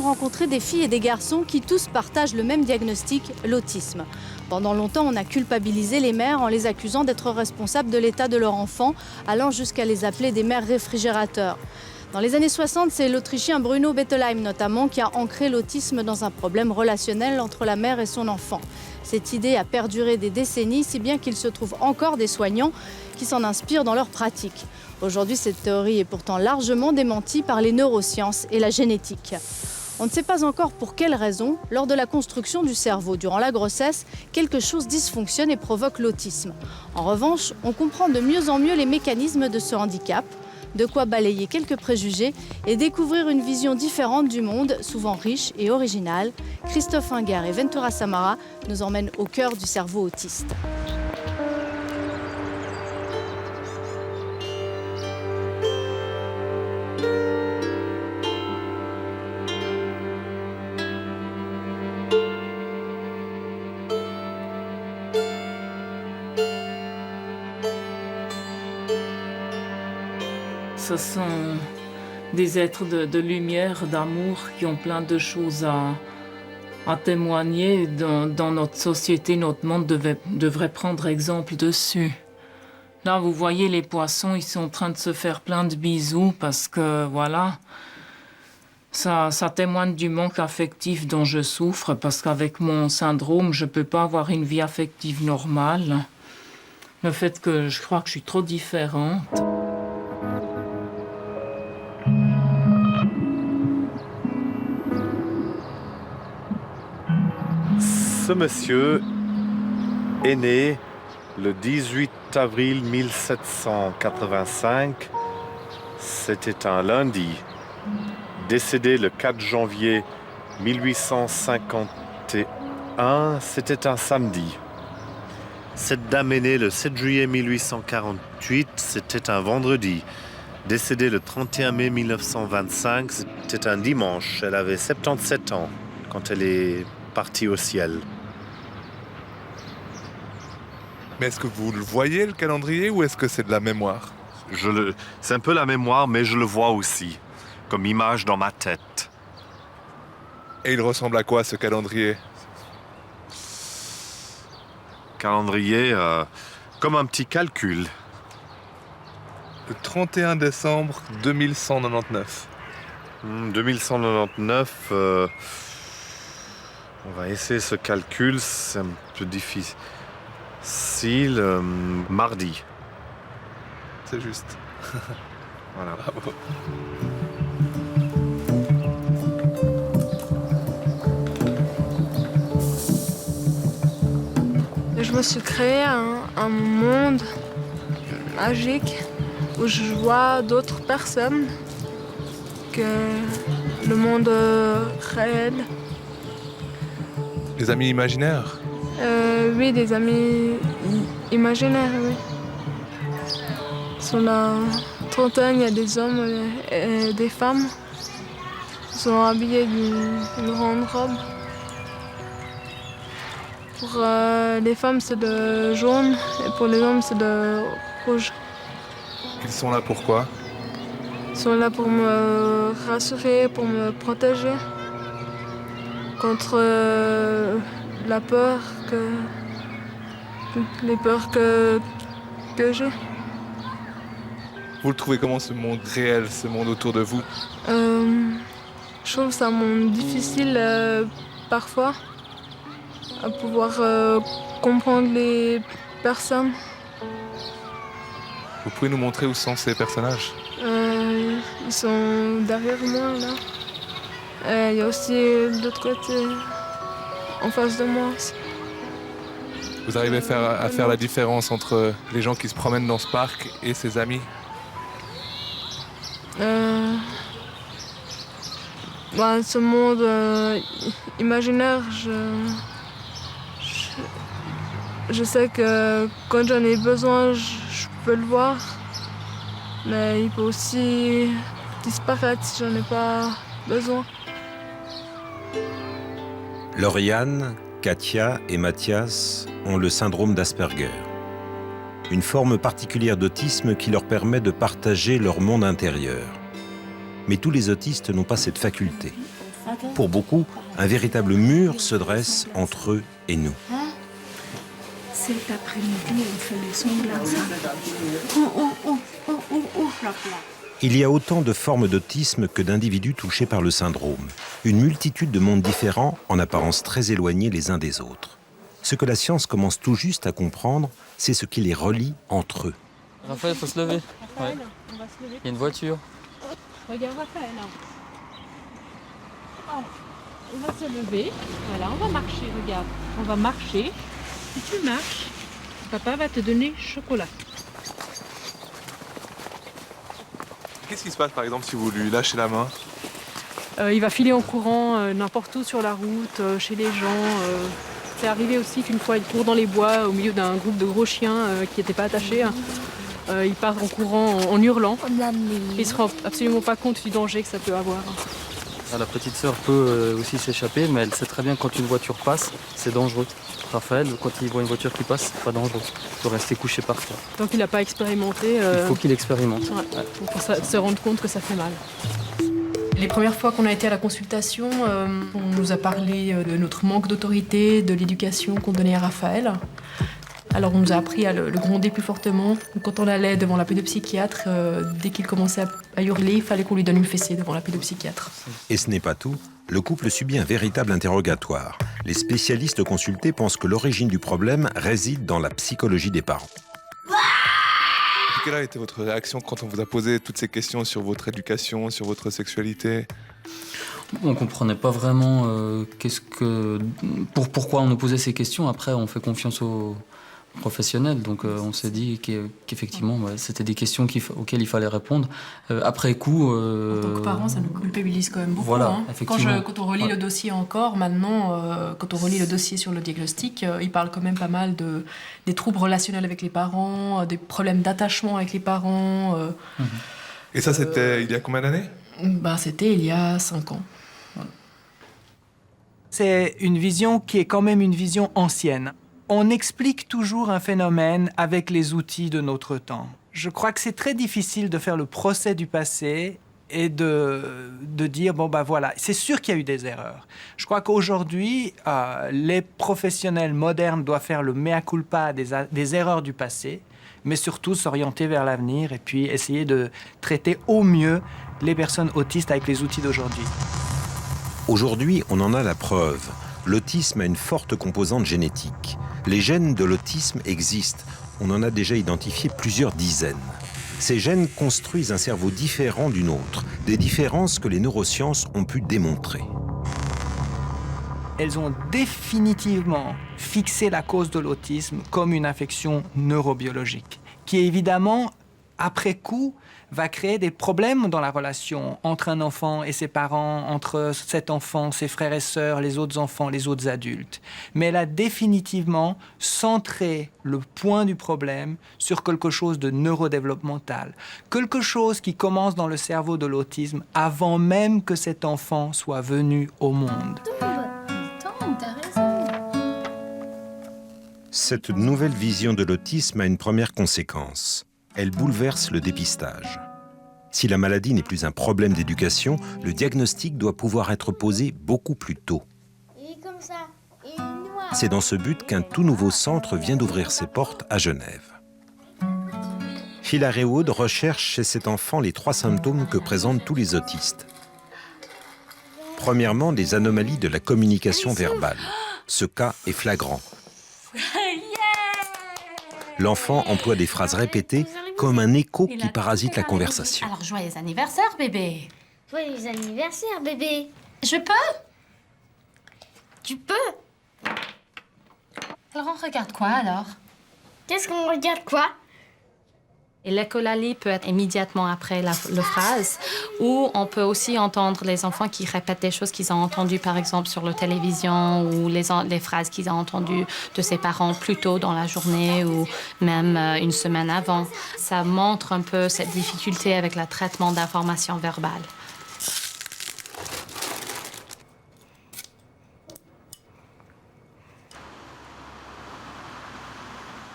rencontré des filles et des garçons qui tous partagent le même diagnostic, l'autisme. Pendant longtemps, on a culpabilisé les mères en les accusant d'être responsables de l'état de leur enfant, allant jusqu'à les appeler des mères réfrigérateurs. Dans les années 60, c'est l'Autrichien Bruno Bettelheim notamment qui a ancré l'autisme dans un problème relationnel entre la mère et son enfant. Cette idée a perduré des décennies, si bien qu'il se trouve encore des soignants qui s'en inspirent dans leur pratique. Aujourd'hui, cette théorie est pourtant largement démentie par les neurosciences et la génétique. On ne sait pas encore pour quelles raisons, lors de la construction du cerveau durant la grossesse, quelque chose dysfonctionne et provoque l'autisme. En revanche, on comprend de mieux en mieux les mécanismes de ce handicap, de quoi balayer quelques préjugés et découvrir une vision différente du monde, souvent riche et originale. Christophe Inger et Ventura Samara nous emmènent au cœur du cerveau autiste. Ce sont des êtres de lumière, d'amour, qui ont plein de choses à témoigner. Dans notre société, notre monde devrait prendre exemple dessus. Là, vous voyez les poissons, ils sont en train de se faire plein de bisous parce que, voilà, ça témoigne du manque affectif dont je souffre parce qu'avec mon syndrome, je ne peux pas avoir une vie affective normale. Le fait que je crois que je suis trop différente. Ce monsieur est né le 18 avril 1785. C'était un lundi. Décédé le 4 janvier 1851, c'était un samedi. Cette dame est née le 7 juillet 1848, c'était un vendredi. Décédée le 31 mai 1925, c'était un dimanche. Elle avait 77 ans quand elle est partie au ciel. Mais est-ce que vous le voyez, le calendrier, ou est-ce que c'est de la mémoire? C'est un peu la mémoire, mais je le vois aussi, comme image dans ma tête. Et il ressemble à quoi, ce calendrier? Calendrier, comme un petit calcul. Le 31 décembre 2199. 2199, on va essayer ce calcul, c'est un peu difficile. Mardi. C'est juste. Voilà. Bravo. Je me suis créé un monde magique où je vois d'autres personnes que le monde réel. Les amis imaginaires? Oui, des amis imaginaires, oui. Sur la trentaine, il y a des hommes et des femmes. Ils sont habillés d'une grande robe. Pour les femmes, c'est de jaune et pour les hommes, c'est de rouge. Ils sont là pourquoi? Ils sont là pour me rassurer, pour me protéger contre la peur les peurs que j'ai. Vous le trouvez comment, ce monde réel, ce monde autour de vous? Je trouve ça un monde difficile parfois à pouvoir comprendre les personnes. Vous pouvez nous montrer où sont ces personnages? Ils sont derrière moi là. Il y a aussi de l'autre côté, en face de moi aussi. Vous arrivez à faire la différence entre les gens qui se promènent dans ce parc et ses amis? Ce monde imaginaire, je sais que quand j'en ai besoin, je peux le voir. Mais il peut aussi disparaître si j'en ai pas besoin. Lauriane, Katia et Mathias ont le syndrome d'Asperger, une forme particulière d'autisme qui leur permet de partager leur monde intérieur. Mais tous les autistes n'ont pas cette faculté. Pour beaucoup, un véritable mur se dresse entre eux et nous. Cet après-midi, on fait les semblances. Il y a autant de formes d'autisme que d'individus touchés par le syndrome. Une multitude de mondes différents, en apparence très éloignés les uns des autres. Ce que la science commence tout juste à comprendre, c'est ce qui les relie entre eux. Raphaël, il faut se lever. Ouais. On va se lever. Il y a une voiture. Regarde Raphaël. Oh, on va se lever. Voilà, on va marcher, regarde. On va marcher. Si tu marches, papa va te donner chocolat. Qu'est-ce qui se passe par exemple si vous lui lâchez la main? Il va filer en courant n'importe où sur la route, chez les gens. C'est arrivé aussi qu'une fois il court dans les bois au milieu d'un groupe de gros chiens qui n'étaient pas attachés. Il part en courant, en hurlant. Il ne se rend absolument pas compte du danger que ça peut avoir. La petite sœur peut aussi s'échapper, mais elle sait très bien que quand une voiture passe, c'est dangereux. Raphaël, quand il voit une voiture qui passe, c'est pas dangereux. Il peut rester couché par terre. Tant qu'il n'a pas expérimenté, Il faut qu'il expérimente. ouais, pour se rendre compte que ça fait mal. Les premières fois qu'on a été à la consultation, on nous a parlé de notre manque d'autorité, de l'éducation qu'on donnait à Raphaël. Alors on nous a appris à le gronder plus fortement. Quand on allait devant la pédopsychiatre, dès qu'il commençait à hurler, il fallait qu'on lui donne une fessée devant la pédopsychiatre. Et ce n'est pas tout. Le couple subit un véritable interrogatoire. Les spécialistes consultés pensent que l'origine du problème réside dans la psychologie des parents. Quelle a été votre réaction quand on vous a posé toutes ces questions sur votre éducation, sur votre sexualité? On ne comprenait pas vraiment pourquoi on nous posait ces questions. Après, on fait confiance aux professionnels. Donc on s'est dit qu'effectivement, c'était des questions auxquelles il fallait répondre. Après coup... En tant que parents, ça nous culpabilise quand même beaucoup. Voilà, hein. effectivement. Quand on relit le dossier encore, maintenant, quand on relit le dossier sur le diagnostic, il parle quand même pas mal des troubles relationnels avec les parents, des problèmes d'attachement avec les parents. Et ça, c'était il y a combien d'années? C'était il y a 5 ans. C'est une vision qui est quand même une vision ancienne. On explique toujours un phénomène avec les outils de notre temps. Je crois que c'est très difficile de faire le procès du passé et de dire, voilà, c'est sûr qu'il y a eu des erreurs. Je crois qu'aujourd'hui, les professionnels modernes doivent faire le mea culpa des erreurs du passé, mais surtout s'orienter vers l'avenir et puis essayer de traiter au mieux les personnes autistes avec les outils d'aujourd'hui. Aujourd'hui, on en a la preuve. L'autisme a une forte composante génétique. Les gènes de l'autisme existent. On en a déjà identifié plusieurs dizaines. Ces gènes construisent un cerveau différent du nôtre, des différences que les neurosciences ont pu démontrer. Elles ont définitivement fixé la cause de l'autisme comme une affection neurobiologique, qui évidemment, après coup, va créer des problèmes dans la relation entre un enfant et ses parents, entre cet enfant, ses frères et sœurs, les autres enfants, les autres adultes. Mais elle a définitivement centré le point du problème sur quelque chose de neurodéveloppemental, quelque chose qui commence dans le cerveau de l'autisme avant même que cet enfant soit venu au monde. Cette nouvelle vision de l'autisme a une première conséquence. Elle bouleverse le dépistage. Si la maladie n'est plus un problème d'éducation, le diagnostic doit pouvoir être posé beaucoup plus tôt. C'est dans ce but qu'un tout nouveau centre vient d'ouvrir ses portes à Genève. Hilary Wood recherche chez cet enfant les 3 symptômes que présentent tous les autistes. Premièrement, des anomalies de la communication verbale. Ce cas est flagrant. L'enfant emploie des phrases répétées comme un écho qui parasite la conversation. Alors, joyeux anniversaire, bébé. Joyeux anniversaire, bébé. Je peux? Tu peux? Alors, on regarde quoi, alors? Qu'est-ce qu'on regarde, quoi? Et l'écholalie peut être immédiatement après la phrase, ou on peut aussi entendre les enfants qui répètent des choses qu'ils ont entendues, par exemple, sur la télévision, ou les phrases qu'ils ont entendues de ses parents plus tôt dans la journée, ou même une semaine avant. Ça montre un peu cette difficulté avec le traitement d'informations verbales.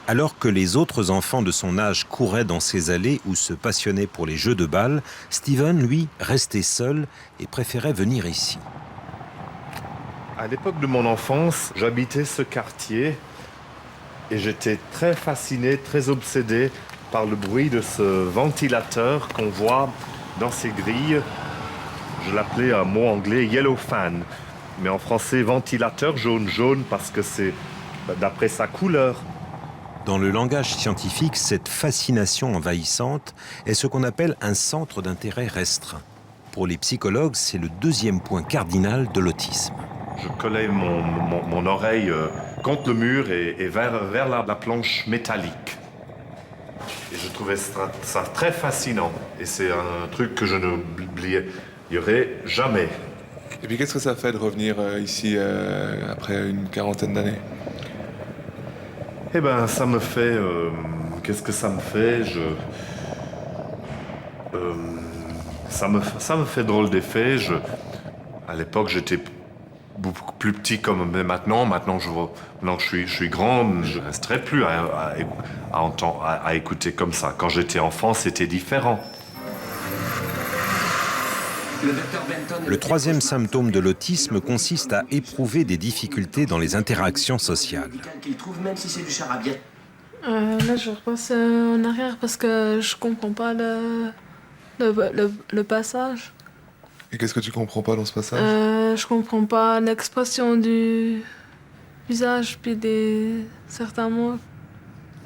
Alors que les autres enfants de son âge couraient dans ces allées ou se passionnaient pour les jeux de balle, Steven, lui, restait seul et préférait venir ici. À l'époque de mon enfance, j'habitais ce quartier et j'étais très fasciné, très obsédé par le bruit de ce ventilateur qu'on voit dans ces grilles. Je l'appelais un mot anglais yellow fan, mais en français ventilateur jaune parce que c'est d'après sa couleur. Dans le langage scientifique, cette fascination envahissante est ce qu'on appelle un centre d'intérêt restreint. Pour les psychologues, c'est le deuxième point cardinal de l'autisme. Je collais mon oreille contre le mur et vers la planche métallique. Et je trouvais ça très fascinant. Et c'est un truc que je n'oublierai jamais. Et puis qu'est-ce que ça fait de revenir ici après une quarantaine d'années? Eh ben, ça me fait... qu'est-ce que ça me fait? Ça me fait drôle d'effet. À l'époque, j'étais beaucoup plus petit comme maintenant. Maintenant, je suis grand, je ne resterai plus à écouter comme ça. Quand j'étais enfant, c'était différent. Le troisième symptôme de l'autisme consiste à éprouver des difficultés dans les interactions sociales. Là, je repasse en arrière parce que je comprends pas le passage. Et qu'est-ce que tu comprends pas dans ce passage? Je comprends pas l'expression du visage puis certains mots.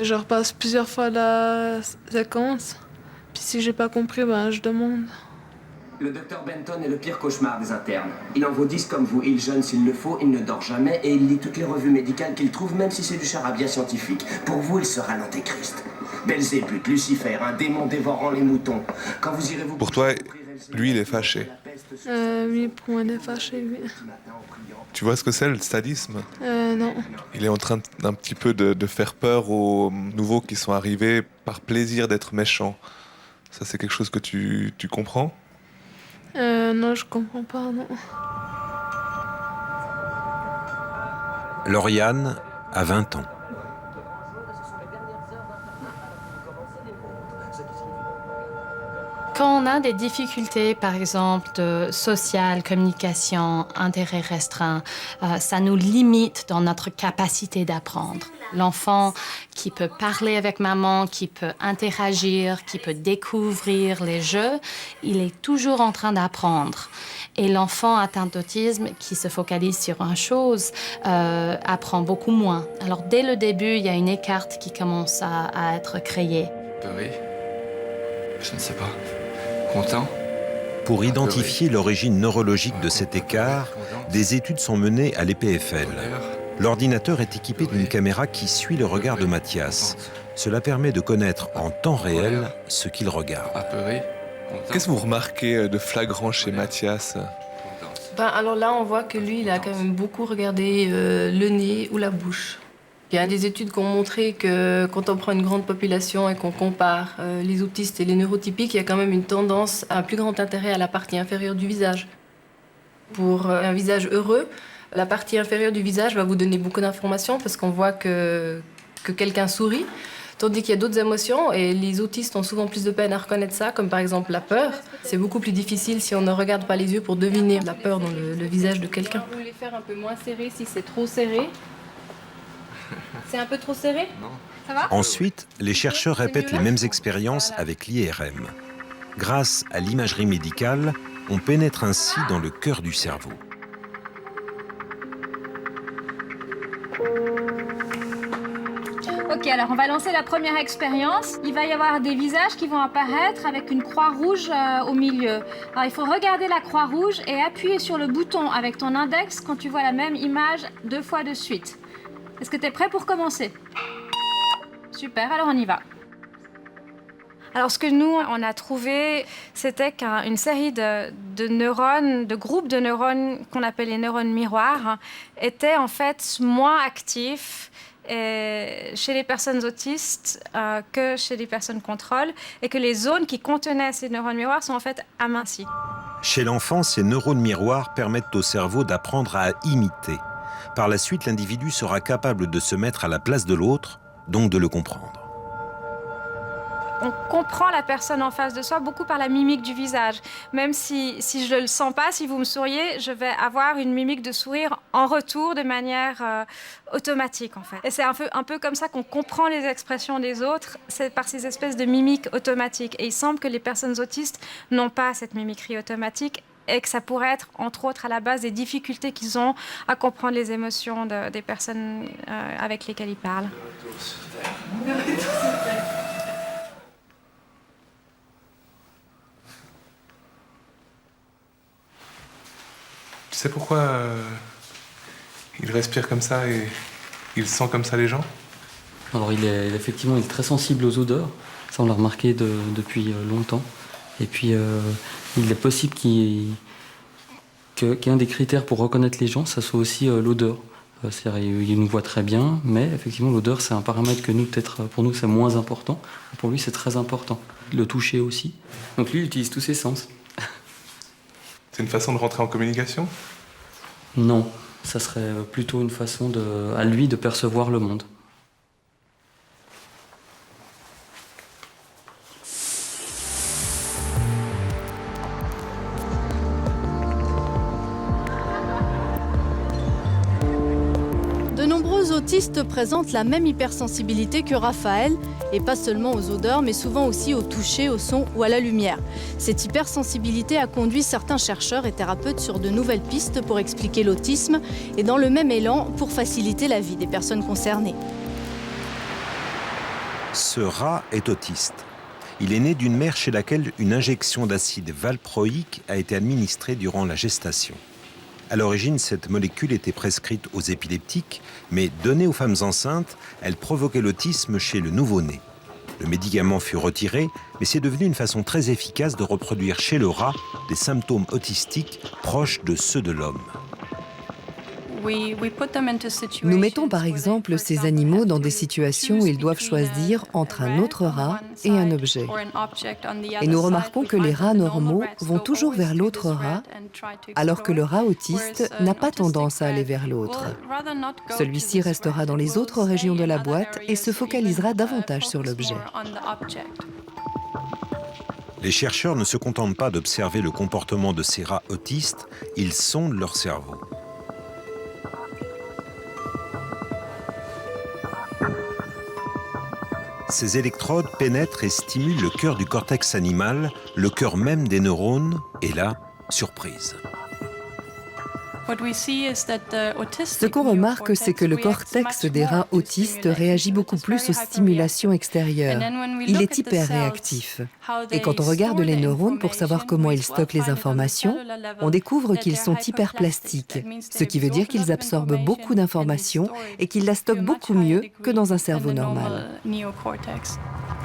Je repasse plusieurs fois la séquence. Puis si j'ai pas compris, je demande. Le docteur Benton est le pire cauchemar des internes. Il en vaut 10 comme vous. Il jeûne s'il le faut, il ne dort jamais et il lit toutes les revues médicales qu'il trouve, même si c'est du charabia scientifique. Pour vous, il sera l'antéchrist. Belzébuth, Lucifer, un démon dévorant les moutons. Quand vous irez vous... Pour toi, lui, il est fâché. Oui, pour moi, il est fâché, oui. Tu vois ce que c'est, le sadisme? Non. Il est en train d'un petit peu de faire peur aux nouveaux qui sont arrivés par plaisir d'être méchants. Ça, c'est quelque chose que tu comprends? Non, je comprends pas, non. Lauriane a 20 ans. Quand on a des difficultés, par exemple, de social, communication, intérêt restreint, ça nous limite dans notre capacité d'apprendre. L'enfant qui peut parler avec maman, qui peut interagir, qui peut découvrir les jeux, il est toujours en train d'apprendre. Et l'enfant atteint d'autisme qui se focalise sur une chose apprend beaucoup moins. Alors dès le début, il y a une écarte qui commence à être créée. Oui, je ne sais pas. Content? Pour identifier l'origine neurologique de cet écart, des études sont menées à l'EPFL. L'ordinateur est équipé d'une caméra qui suit le regard de Mathias. Cela permet de connaître en temps réel ce qu'il regarde. Qu'est-ce que vous remarquez de flagrant chez Mathias? Alors là, on voit que lui, il a quand même beaucoup regardé le nez ou la bouche. Il y a des études qui ont montré que quand on prend une grande population et qu'on compare les autistes et les neurotypiques, il y a quand même une tendance à un plus grand intérêt à la partie inférieure du visage. Pour un visage heureux, la partie inférieure du visage va vous donner beaucoup d'informations parce qu'on voit que quelqu'un sourit, tandis qu'il y a d'autres émotions et les autistes ont souvent plus de peine à reconnaître ça, comme par exemple la peur. C'est beaucoup plus difficile si on ne regarde pas les yeux pour deviner la peur dans le visage de quelqu'un. Vous voulez faire un peu moins serré si c'est trop serré? C'est un peu trop serré? Non. Ça va? Ensuite, les chercheurs répètent les mêmes expériences avec l'IRM. Grâce à l'imagerie médicale, on pénètre ainsi dans le cœur du cerveau. Ok, alors on va lancer la première expérience. Il va y avoir des visages qui vont apparaître avec une croix rouge au milieu. Alors il faut regarder la croix rouge et appuyer sur le bouton avec ton index quand tu vois la même image 2 fois de suite. Est-ce que tu es prêt pour commencer? Super, alors on y va. Alors ce que nous, on a trouvé, c'était qu'une série de neurones, de groupes de neurones qu'on appelle les neurones miroirs, étaient en fait moins actifs chez les personnes autistes que chez les personnes contrôle, et que les zones qui contenaient ces neurones miroirs sont en fait amincies. Chez l'enfant, ces neurones miroirs permettent au cerveau d'apprendre à imiter. Par la suite, l'individu sera capable de se mettre à la place de l'autre, donc de le comprendre. On comprend la personne en face de soi beaucoup par la mimique du visage. Même si je ne le sens pas, si vous me souriez, je vais avoir une mimique de sourire en retour de manière automatique en fait. Et c'est un peu comme ça qu'on comprend les expressions des autres, c'est par ces espèces de mimiques automatiques. Et il semble que les personnes autistes n'ont pas cette mimicrie automatique et que ça pourrait être, entre autres, à la base des difficultés qu'ils ont à comprendre les émotions des personnes avec lesquelles ils parlent. Tu sais pourquoi il respire comme ça et il sent comme ça les gens? Alors il est très sensible aux odeurs, ça on l'a remarqué depuis longtemps. Et puis il est possible qu'un des critères pour reconnaître les gens, ça soit aussi l'odeur. C'est-à-dire il nous voit très bien, mais effectivement l'odeur c'est un paramètre que nous peut-être pour nous c'est moins important. Pour lui c'est très important. Le toucher aussi. Donc lui il utilise tous ses sens. C'est une façon de rentrer en communication? Non, ça serait plutôt une façon à lui de percevoir le monde. De nombreux autistes présentent la même hypersensibilité que Raphaël, et pas seulement aux odeurs, mais souvent aussi au toucher, au son ou à la lumière. Cette hypersensibilité a conduit certains chercheurs et thérapeutes sur de nouvelles pistes pour expliquer l'autisme, et dans le même élan, pour faciliter la vie des personnes concernées. Ce rat est autiste. Il est né d'une mère chez laquelle une injection d'acide valproïque a été administrée durant la gestation. À l'origine, cette molécule était prescrite aux épileptiques, mais donnée aux femmes enceintes, elle provoquait l'autisme chez le nouveau-né. Le médicament fut retiré, mais c'est devenu une façon très efficace de reproduire chez le rat des symptômes autistiques proches de ceux de l'homme. Nous mettons par exemple ces animaux dans des situations où ils doivent choisir entre un autre rat et un objet. Et nous remarquons que les rats normaux vont toujours vers l'autre rat, alors que le rat autiste n'a pas tendance à aller vers l'autre. Celui-ci restera dans les autres régions de la boîte et se focalisera davantage sur l'objet. Les chercheurs ne se contentent pas d'observer le comportement de ces rats autistes, ils sondent leur cerveau. Ces électrodes pénètrent et stimulent le cœur du cortex animal, le cœur même des neurones, et là, surprise. Ce qu'on remarque, c'est que le cortex des rats autistes réagit beaucoup plus aux stimulations extérieures. Il est hyper réactif. Et quand on regarde les neurones pour savoir comment ils stockent les informations, on découvre qu'ils sont hyperplastiques, ce qui veut dire qu'ils absorbent beaucoup d'informations et qu'ils la stockent beaucoup mieux que dans un cerveau normal.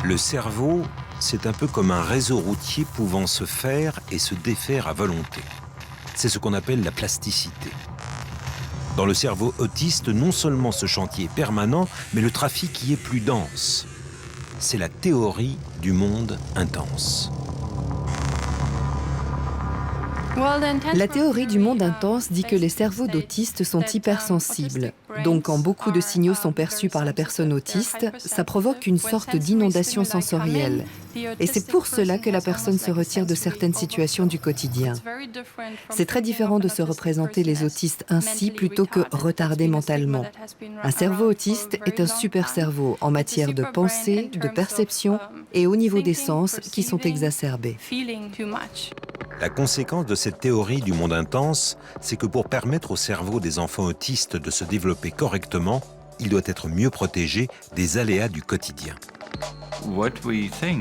Le cerveau, c'est un peu comme un réseau routier pouvant se faire et se défaire à volonté. C'est ce qu'on appelle la plasticité. Dans le cerveau autiste, non seulement ce chantier est permanent, mais le trafic y est plus dense. C'est la théorie du monde intense. La théorie du monde intense dit que les cerveaux d'autistes sont hypersensibles. Donc quand beaucoup de signaux sont perçus par la personne autiste, ça provoque une sorte d'inondation sensorielle. Et c'est pour cela que la personne se retire de certaines situations du quotidien. C'est très différent de se représenter les autistes ainsi plutôt que retardés mentalement. Un cerveau autiste est un super cerveau en matière de pensée, de perception et au niveau des sens qui sont exacerbés. La conséquence de cette théorie du monde intense, c'est que pour permettre au cerveau des enfants autistes de se développer correctement, il doit être mieux protégé des aléas du quotidien.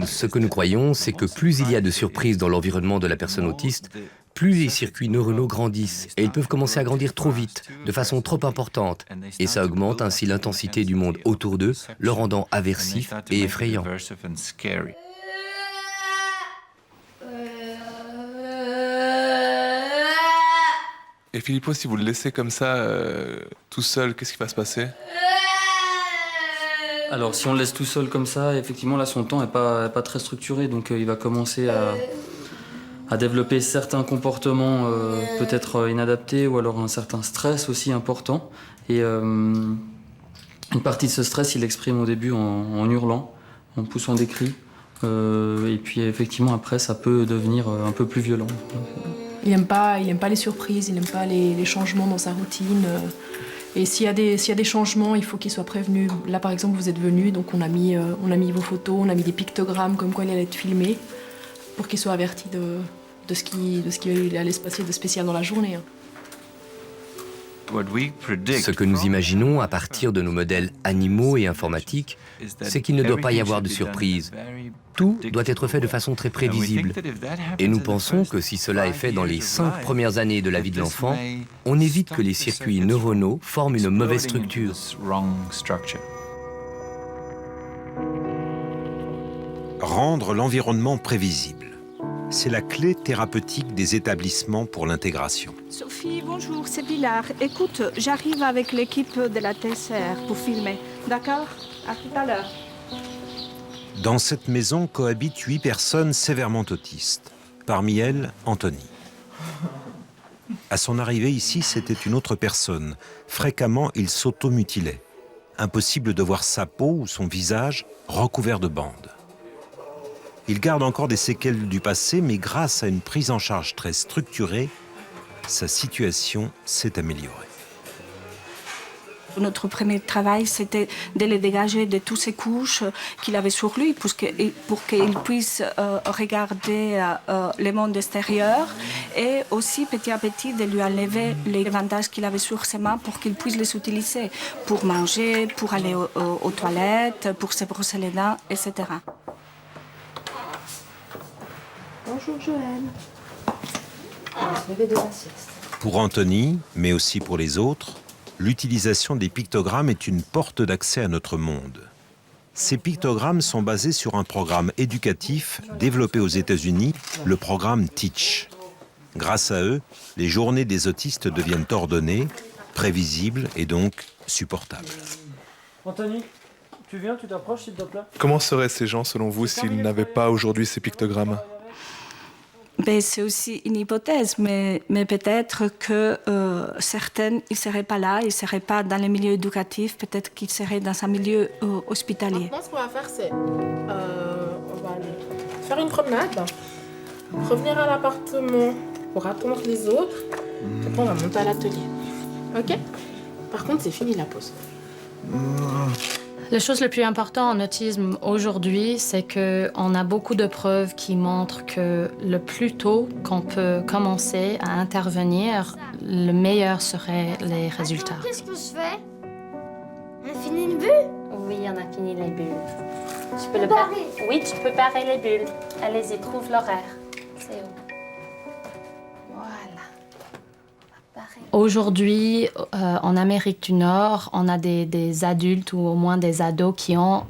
Ce que nous croyons, c'est que plus il y a de surprises dans l'environnement de la personne autiste, plus les circuits neuronaux grandissent et ils peuvent commencer à grandir trop vite, de façon trop importante. Et ça augmente ainsi l'intensité du monde autour d'eux, le rendant aversif et effrayant. Et Filippo, si vous le laissez comme ça, tout seul, qu'est-ce qui va se passer? Alors si on le laisse tout seul comme ça, effectivement là son temps n'est pas très structuré, donc il va commencer à développer certains comportements peut-être inadaptés ou alors un certain stress aussi important. Et une partie de ce stress, il l'exprime au début en hurlant, en poussant des cris. Et puis effectivement, après, ça peut devenir un peu plus violent. Il n'aime pas les surprises, il n'aime pas les changements dans sa routine. Et s'il y a des changements, il faut qu'il soit prévenu. Là, par exemple, vous êtes venu, donc on a mis vos photos, on a mis des pictogrammes comme quoi il allait être filmé, pour qu'il soit averti de ce qui allait se passer de spécial dans la journée. Ce que nous imaginons à partir de nos modèles animaux et informatiques, c'est qu'il ne doit pas y avoir de surprise. Tout doit être fait de façon très prévisible. Et nous pensons que si cela est fait dans les 5 premières années de la vie de l'enfant, on évite que les circuits neuronaux forment une mauvaise structure. Rendre l'environnement prévisible. C'est la clé thérapeutique des établissements pour l'intégration. Sophie, bonjour, c'est Pilar. Écoute, j'arrive avec l'équipe de la TCR pour filmer. D'accord? À tout à l'heure. Dans cette maison cohabitent 8 personnes sévèrement autistes. Parmi elles, Anthony. À son arrivée ici, c'était une autre personne. Fréquemment, il s'automutilait. Impossible de voir sa peau ou son visage recouvert de bandes. Il garde encore des séquelles du passé, mais grâce à une prise en charge très structurée, sa situation s'est améliorée. Notre premier travail, c'était de le dégager de toutes ces couches qu'il avait sur lui pour qu'il puisse regarder le monde extérieur et aussi petit à petit de lui enlever les bandages qu'il avait sur ses mains pour qu'il puisse les utiliser pour manger, pour aller aux toilettes, pour se brosser les dents, etc. Bonjour Joël. Pour Anthony, mais aussi pour les autres, l'utilisation des pictogrammes est une porte d'accès à notre monde. Ces pictogrammes sont basés sur un programme éducatif développé aux États-Unis, le programme Teach. Grâce à eux, les journées des autistes deviennent ordonnées, prévisibles et donc supportables. Anthony, tu viens, tu t'approches s'il te plaît? Comment seraient ces gens selon vous s'ils n'avaient pas aujourd'hui ces pictogrammes? Ben, c'est aussi une hypothèse, mais peut-être que certains ne seraient pas là, ils ne seraient pas dans le milieu éducatif, peut-être qu'ils seraient dans un milieu hospitalier. Maintenant, ce qu'on va faire, c'est on va aller faire une promenade, revenir à l'appartement pour attendre les autres, et après on va monter à l'atelier. Ok? Par contre, c'est fini la pause. La chose la plus importante en autisme aujourd'hui, c'est qu'on a beaucoup de preuves qui montrent que le plus tôt qu'on peut commencer à intervenir, le meilleur seraient les résultats. Qu'est-ce que je fais? On a fini une bulle? Oui, on a fini les bulles. Tu peux le barrer? Oui, tu peux barrer les bulles. Allez-y, trouve l'horaire. C'est où? Aujourd'hui, en Amérique du Nord, on a des adultes ou au moins des ados qui en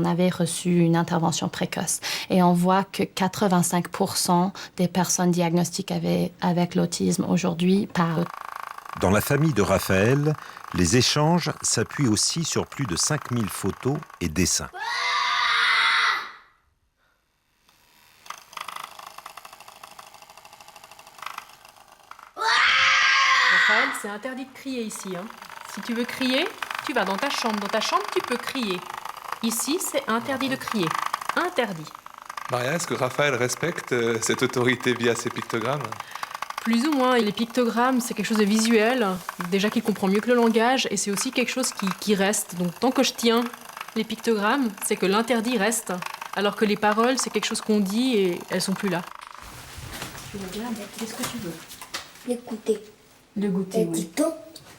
avaient reçu une intervention précoce. Et on voit que 85% des personnes diagnostiquées avec l'autisme aujourd'hui parlent. Dans la famille de Raphaël, les échanges s'appuient aussi sur plus de 5000 photos et dessins. Raphaël, c'est interdit de crier ici. Si tu veux crier, tu vas dans ta chambre. Dans ta chambre, tu peux crier. Ici, c'est interdit de crier. Interdit. Maria, est-ce que Raphaël respecte cette autorité via ses pictogrammes? Plus ou moins. Les pictogrammes, c'est quelque chose de visuel. Déjà qu'il comprend mieux que le langage. Et c'est aussi quelque chose qui reste. Donc tant que je tiens les pictogrammes, c'est que l'interdit reste. Alors que les paroles, c'est quelque chose qu'on dit et elles sont plus là. Tu veux bien? Qu'est-ce que tu veux? Le goûter. Le goûter, oui.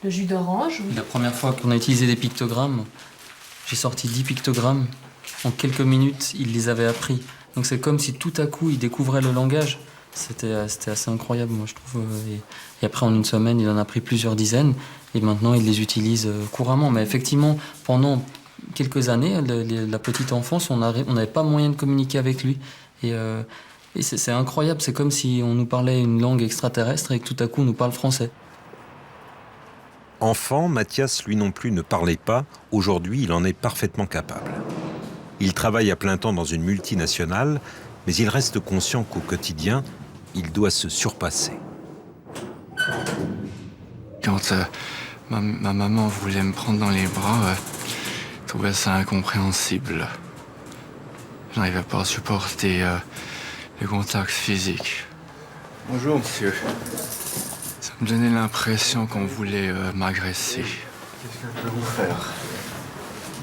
Le jus d'orange, oui. La première fois qu'on a utilisé des pictogrammes, j'ai sorti 10 pictogrammes. En quelques minutes, il les avait appris. Donc c'est comme si tout à coup, il découvrait le langage. C'était assez incroyable, moi, je trouve. Et après, en une semaine, il en a pris plusieurs dizaines. Et maintenant, il les utilise couramment. Mais effectivement, pendant quelques années, la petite enfance, on n'avait pas moyen de communiquer avec lui. Et c'est incroyable. C'est comme si on nous parlait une langue extraterrestre et que tout à coup, on nous parle français. Enfant, Mathias, lui non plus, ne parlait pas. Aujourd'hui, il en est parfaitement capable. Il travaille à plein temps dans une multinationale, mais il reste conscient qu'au quotidien, il doit se surpasser. Quand ma maman voulait me prendre dans les bras, je trouvais ça incompréhensible. Je n'arrivais pas à supporter les contacts physiques. Bonjour, monsieur. Ça me donnait l'impression qu'on voulait m'agresser. Qu'est-ce que je peux vous faire?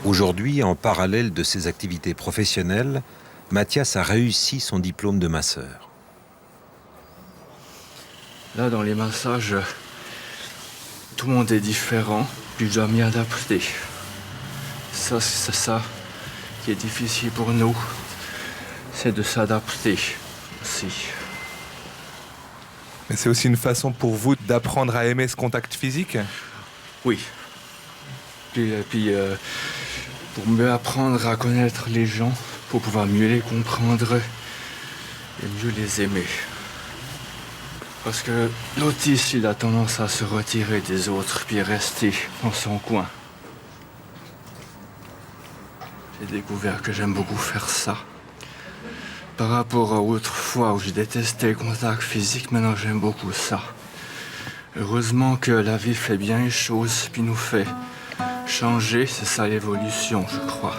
Aujourd'hui, en parallèle de ses activités professionnelles, Mathias a réussi son diplôme de masseur. Là, dans les massages, tout le monde est différent, puis je dois m'y adapter. Ça, c'est ça qui est difficile pour nous, c'est de s'adapter aussi. Mais c'est aussi une façon pour vous d'apprendre à aimer ce contact physique? Oui. Puis pour mieux apprendre à connaître les gens, pour pouvoir mieux les comprendre et mieux les aimer. Parce que l'autiste, il a tendance à se retirer des autres puis rester dans son coin. J'ai découvert que j'aime beaucoup faire ça. Par rapport à autrefois où je détestais le contact physique, maintenant j'aime beaucoup ça. Heureusement que la vie fait bien les choses puis nous fait changer, c'est ça l'évolution, je crois.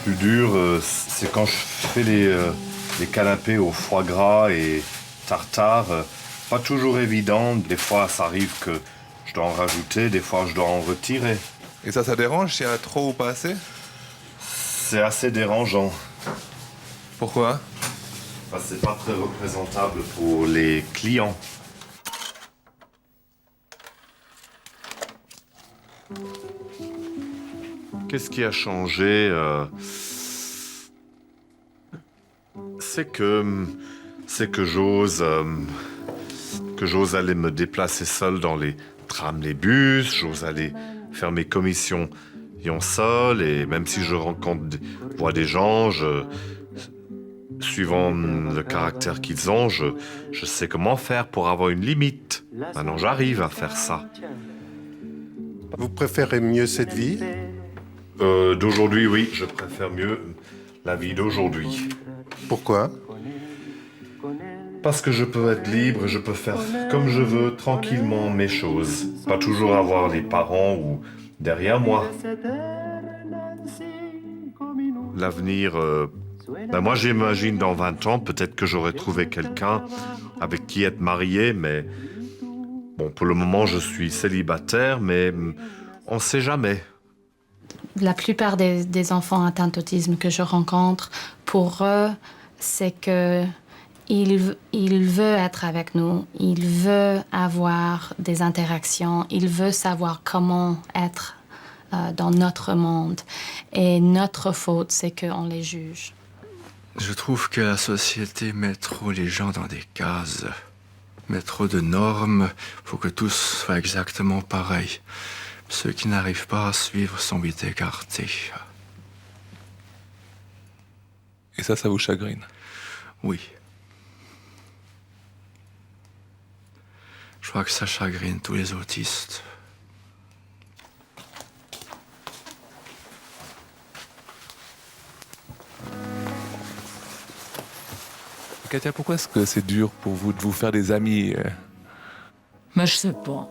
Plus dur, c'est quand je fais les canapés au foie gras et tartare. Pas toujours évident. Des fois, ça arrive que je dois en rajouter, des fois, je dois en retirer. Et ça dérange s'il y a trop ou pas assez? C'est assez dérangeant. Pourquoi? Parce que c'est pas très représentable pour les clients. Qu'est-ce qui a changé? C'est que j'ose aller me déplacer seul dans les trams, les bus, j'ose aller faire mes commissions seul, et même si je vois des gens, suivant le caractère qu'ils ont, je sais comment faire pour avoir une limite. Maintenant, j'arrive à faire ça. Vous préférez mieux cette vie? D'aujourd'hui, oui, je préfère mieux la vie d'aujourd'hui. Pourquoi? Parce que je peux être libre, je peux faire comme je veux, tranquillement, mes choses. Pas toujours avoir les parents ou derrière moi. L'avenir, moi j'imagine dans 20 ans, peut-être que j'aurai trouvé quelqu'un avec qui être marié, mais bon, pour le moment je suis célibataire, mais on ne sait jamais. La plupart des enfants atteints d'autisme que je rencontre, pour eux, c'est que il veut être avec nous, il veut avoir des interactions, il veut savoir comment être dans notre monde. Et notre faute, c'est qu'on les juge. Je trouve que la société met trop les gens dans des cases, met trop de normes, faut que tous soient exactement pareils. Ceux qui n'arrivent pas à suivre sont vite écartés. Et ça vous chagrine? Oui. Je crois que ça chagrine tous les autistes. Katia, pourquoi est-ce que c'est dur pour vous de vous faire des amis? Mais je sais pas.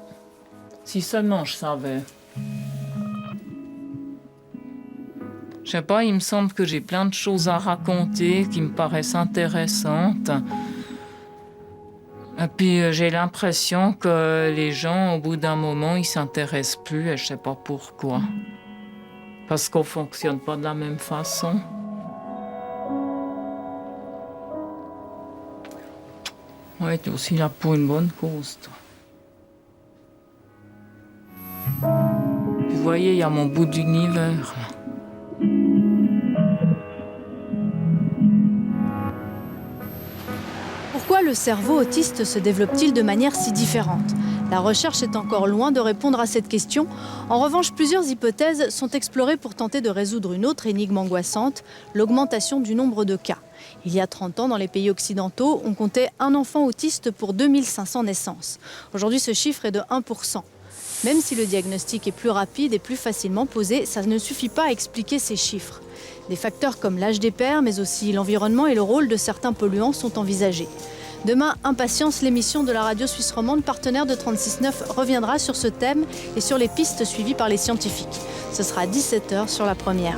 Si seulement je savais. Je sais pas, il me semble que j'ai plein de choses à raconter qui me paraissent intéressantes. Et puis j'ai l'impression que les gens, au bout d'un moment, ils s'intéressent plus et je sais pas pourquoi. Parce qu'on fonctionne pas de la même façon. Ouais, t'es aussi là pour une bonne cause, toi. Vous voyez, il y a mon bout d'univers, là. Pourquoi le cerveau autiste se développe-t-il de manière si différente? La recherche est encore loin de répondre à cette question. En revanche, plusieurs hypothèses sont explorées pour tenter de résoudre une autre énigme angoissante, l'augmentation du nombre de cas. Il y a 30 ans, dans les pays occidentaux, on comptait un enfant autiste pour 2500 naissances. Aujourd'hui, ce chiffre est de 1%. Même si le diagnostic est plus rapide et plus facilement posé, ça ne suffit pas à expliquer ces chiffres. Des facteurs comme l'âge des pères, mais aussi l'environnement et le rôle de certains polluants sont envisagés. Demain, Impatience, l'émission de la radio suisse romande, partenaire de 36.9, reviendra sur ce thème et sur les pistes suivies par les scientifiques. Ce sera à 17h sur la première.